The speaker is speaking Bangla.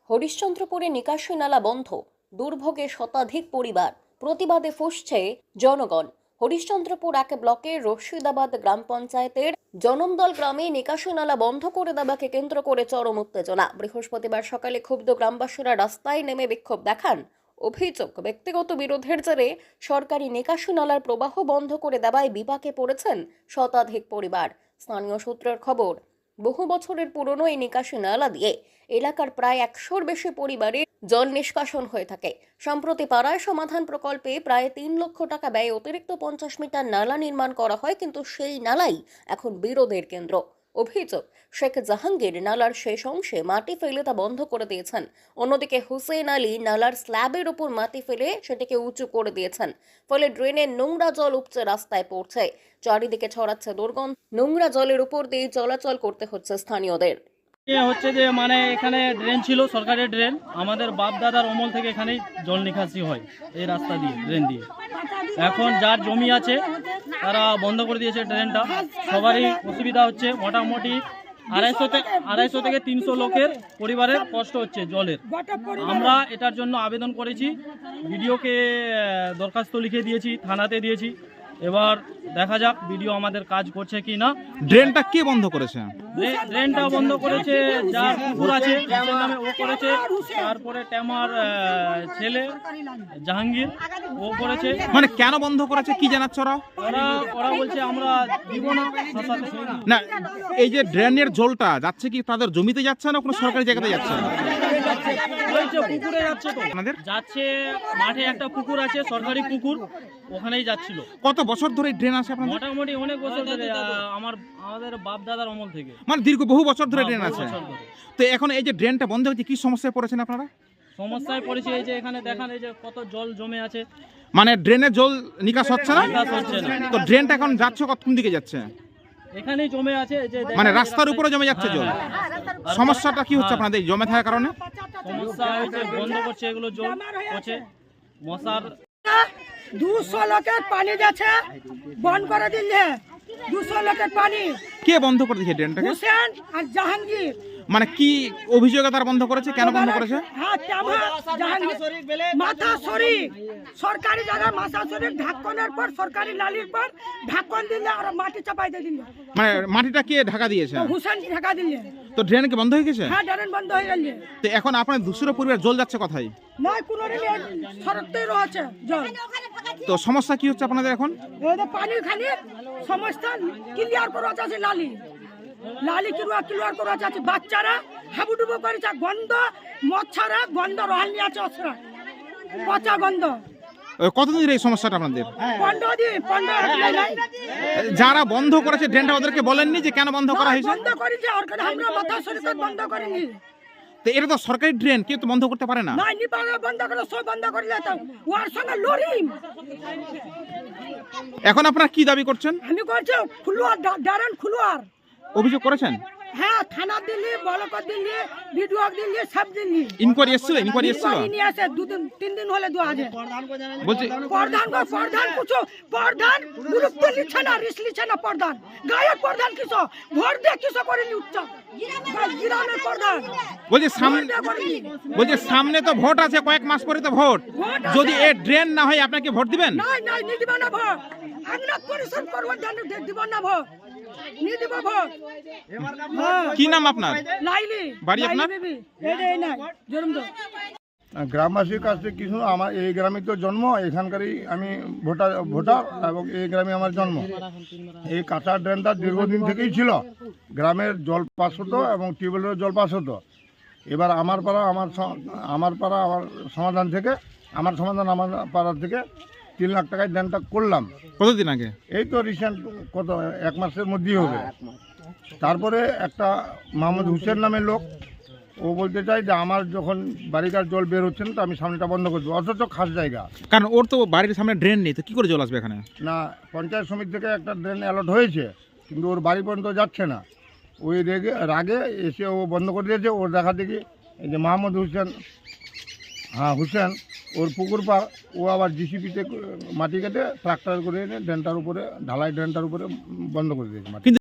হরিশ্চন্দ্রপুরে নিকাশি নালা বন্ধ, দুর্ভোগে শতাধিক পরিবার, প্রতিবাদে ফুঁসছে জনগণ। হরিশ্চন্দ্রপুর 1 ব্লকের রশিদাবাদ গ্রাম পঞ্চায়েতের জনমদল গ্রামে নিকাশি নালা বন্ধ করে দেওয়াকে কেন্দ্র করে চরম উত্তেজনা। বৃহস্পতিবার সকালে ক্ষুব্ধ গ্রামবাসীরা রাস্তায় নেমে বিক্ষোভ দেখান। অভিযোগ, ব্যক্তিগত বিরোধের জেরে সরকারি নিকাশি নালার প্রবাহ বন্ধ করে দেওয়ায় বিপাকে পড়েছেন শতাধিক পরিবার। স্থানীয় সূত্রের খবর, বহু বছরের পুরনো এই নিকাশি নালা দিয়ে এলাকার প্রায় 100-র বেশি পরিবারের জল নিষ্কাশন হয়ে থাকে। সম্প্রতি পাড়ায় সমাধান প্রকল্পে প্রায় 3 লক্ষ টাকা ব্যয়ে অতিরিক্ত 50 মিটার নালা নির্মাণ করা হয়, কিন্তু সেই নালাই এখন বিরোধের কেন্দ্র। অভিযোগ, শেখ জাহাঙ্গীর নালার শেষ অংশে মাটি ফেলে তা বন্ধ করে দিয়েছেন। অন্যদিকে হুসেন আলী নালার স্ল্যাবের উপর মাটি ফেলে সেটাকে উঁচু করে দিয়েছেন, ফলে ড্রেনের নোংরা জল উপচে রাস্তায় পড়ছে। চারিদিকে ছড়াচ্ছে দুর্গন্ধ। নোংরা জলের উপর দিয়ে চলাচল করতে হচ্ছে স্থানীয়দের। হচ্ছে যে এখানে ড্রেন ছিল, সরকারের ড্রেন। আমাদের বাপ দাদার অমল থেকে এখানেই জল নিকাশি হয়, এই রাস্তা দিয়ে, ড্রেন দিয়ে। এখন যার জমি আছে তারা বন্ধ করে দিয়েছে ড্রেনটা। সবারই অসুবিধা হচ্ছে। মোটামুটি 250 থেকে 300 লোকের পরিবারের কষ্ট হচ্ছে জলের। আমরা এটার জন্য আবেদন করেছি, ভিডিওকে দরখাস্ত লিখে দিয়েছি, থানাতে দিয়েছি। এবার দেখা যাক ভিডিও আমাদের কাজ করছে কি না। ড্রেনটা কে বন্ধ করেছে? ড্রেনটা বন্ধ করেছে যার পুকুর আছে নামে ও করেছে, তারপরে টেমার ছেলে জাহাঙ্গীর ও করেছে। মানে কেন বন্ধ করেছে কি জানাচ্ছে ওরা বলছে আমরা দিব না। না, এই যে ড্রেনের জলটা যাচ্ছে কি তাদের জমিতে যাচ্ছে না কোনো সরকারি জায়গাতে যাচ্ছে? পুকুরে যাচ্ছে তো, আপনাদের যাচ্ছে মাঠে একটা পুকুর আছে, সরকারি পুকুর, ওখানেই যাচ্ছিল। কত বছর ধরে ড্রেন আছে আপনাদের? মোটামুটি অনেক বছর ধরে, আমাদের বাপ দাদার অমল থেকে, মানে দীর্ঘ বহু বছর ধরে ড্রেন আছে। তো এখন এই যে ড্রেনটা বন্ধ হচ্ছে, কি সমস্যায় পড়েছেন আপনারা? সমস্যায় পড়েছে এই যে এখানে দেখান, এই যে কত জল জমে আছে। মানে ড্রেনের জল নিকাশ হচ্ছে না। তো ড্রেনটা এখন যাচ্ছে কোন দিকে যাচ্ছে? এখানেই জমে আছে, এই যে মানে রাস্তার উপরে জমে যাচ্ছে জল। সমস্যাটা কি হচ্ছে আপনাদের জমে থাকার কারণে? সমস্যা হচ্ছে বন্ধ করছে এগুলো জল হচ্ছে মশার। 200 লোকের পানি যাচ্ছে, বন্ধ করে দিলে 200 লোকের পানি। কে বন্ধ করে দিয়েছে ড্রেনটাকে? হুসেন আর জাহাঙ্গীর। মানে কি অভিযোগে তারা বন্ধ করেছে, কেন বন্ধ করেছে? হ্যাঁ, মাথা শরীর সরকারি জায়গায় মাথা শরীর ঢাকনের পর, সরকারি নালির পর ঢাকন দিলে আর মাটি চাপাই দিয়ে দিল। মানে মাটিটা কে ঢাকা দিয়েছে? হুসেন ঢাকা দিলে। তো ড্রেন কি বন্ধ হয়ে গেছে? হ্যাঁ, ড্রেন বন্ধ হয়ে গেল। তো এখন আপনার 200 পরিবার জল যাচ্ছে কোথায়? নয় কোনো সড়কতেই রয়েছে জল। তো সমস্যা কি হচ্ছে আপনাদের এখন? পানি খালি সমস্যা ক্লিয়ার করা আছে, লালি ক্লিয়ার করা আছে। বাচ্চারা হাবুডুবু করেছে, গন্ধ মচ্ছারা গন্ধ রহাল নিয়ে আছে, অসরা পচা গন্ধ। কতদিন ধরে এই সমস্যাটা আপনাদের? 15 দিন। যারা বন্ধ করেছে ড্রেনটা ওদেরকে বলেননি যে কেন বন্ধ করা হয়েছে? বন্ধ করেছে, আমরা মাথা শরীর বন্ধ করিনি। তো এটা তো সরকারি ড্রেন, কেউ তো বন্ধ করতে পারে না। না, বন্ধ করে সব বন্ধ করে দিতাম, ওর সঙ্গে লড়িম। এখন আপনারা কি দাবি করছেন? আমি করছি খুলুয়ার ড্রেন খুলুয়ার। অভিযোগ করেছেন? হ্যাঁ, থানা দিল্লি, ব্লক দিল্লি, বিডিও দিল্লি, সব দিল্লি। ইনকোয়ারি এসেছিল? ইনকোয়ারি এসেছিল? নিয়ে আসে 2-3 দিন হলে 2000। বলছি প্রধান গুরুত্ব নিচ্ছে না, রিস্ক নিচ্ছে না। প্রধান গায়ের প্রধান কিছু ভোট দিয়ে কিছু করে উঠছে গ্রামের প্রধান। বলছি সামনে তো ভোট আছে, কয়েক মাস পরে তো ভোট। যদি এ ড্রেন না হয় আপনাকে ভোট দিবেন? না, দিব না ভোট। আমরা পরিশ্রম করবো, দিব না ভোট, দিব ভোট। কি নাম আপনার? লাইলি। বাড়ি আপনার? গ্রামবাসীর কাছ থেকে কিছু, আমার এই গ্রামে তো জন্ম, এখানকারই আমি ভোটার এবং এই গ্রামে আমার জন্ম। এই কাঁচা ড্রেনটা দীর্ঘদিন থেকেই ছিল। গ্রামের জল পাস হতো এবং টিউবওয়েলের জল পাস হতো। এবার আমার পাড়া আমার সমাধান থেকে, আমার পাড়া থেকে 3 লাখ টাকায় ড্রেনটা করলাম। কতদিন আগে? এই তো রিসেন্ট, কত 1 মাসের মধ্যেই হবে। তারপরে একটা মোহাম্মদ হুসেন নামের লোক, ও বলতে চাই যে আমার যখন বাড়িকার জল বের হচ্ছে না, তো আমি সামনেটা বন্ধ করে দেবো, অথচ খাস জায়গা। কারণ ওর তো বাড়ির সামনে ড্রেন নেই, তো কি করে জল আসবে এখানে? না, পঞ্চায়েত সমিতি থেকে একটা ড্রেন অ্যালট হয়েছে, কিন্তু ওর বাড়ি পর্যন্ত যাচ্ছে না। ওই রাগে এসে ও বন্ধ করে দিয়েছে। ওর দেখা দেখি এই যে মোহাম্মদ হুসেন ওর পুকুর পার, ও আবার জিসিপিতে মাটি কেটে ট্রাক্টর করে এনে ড্রেনটার উপরে, ঢালাই ড্রেনটার উপরে বন্ধ করে দিয়েছে মাটি।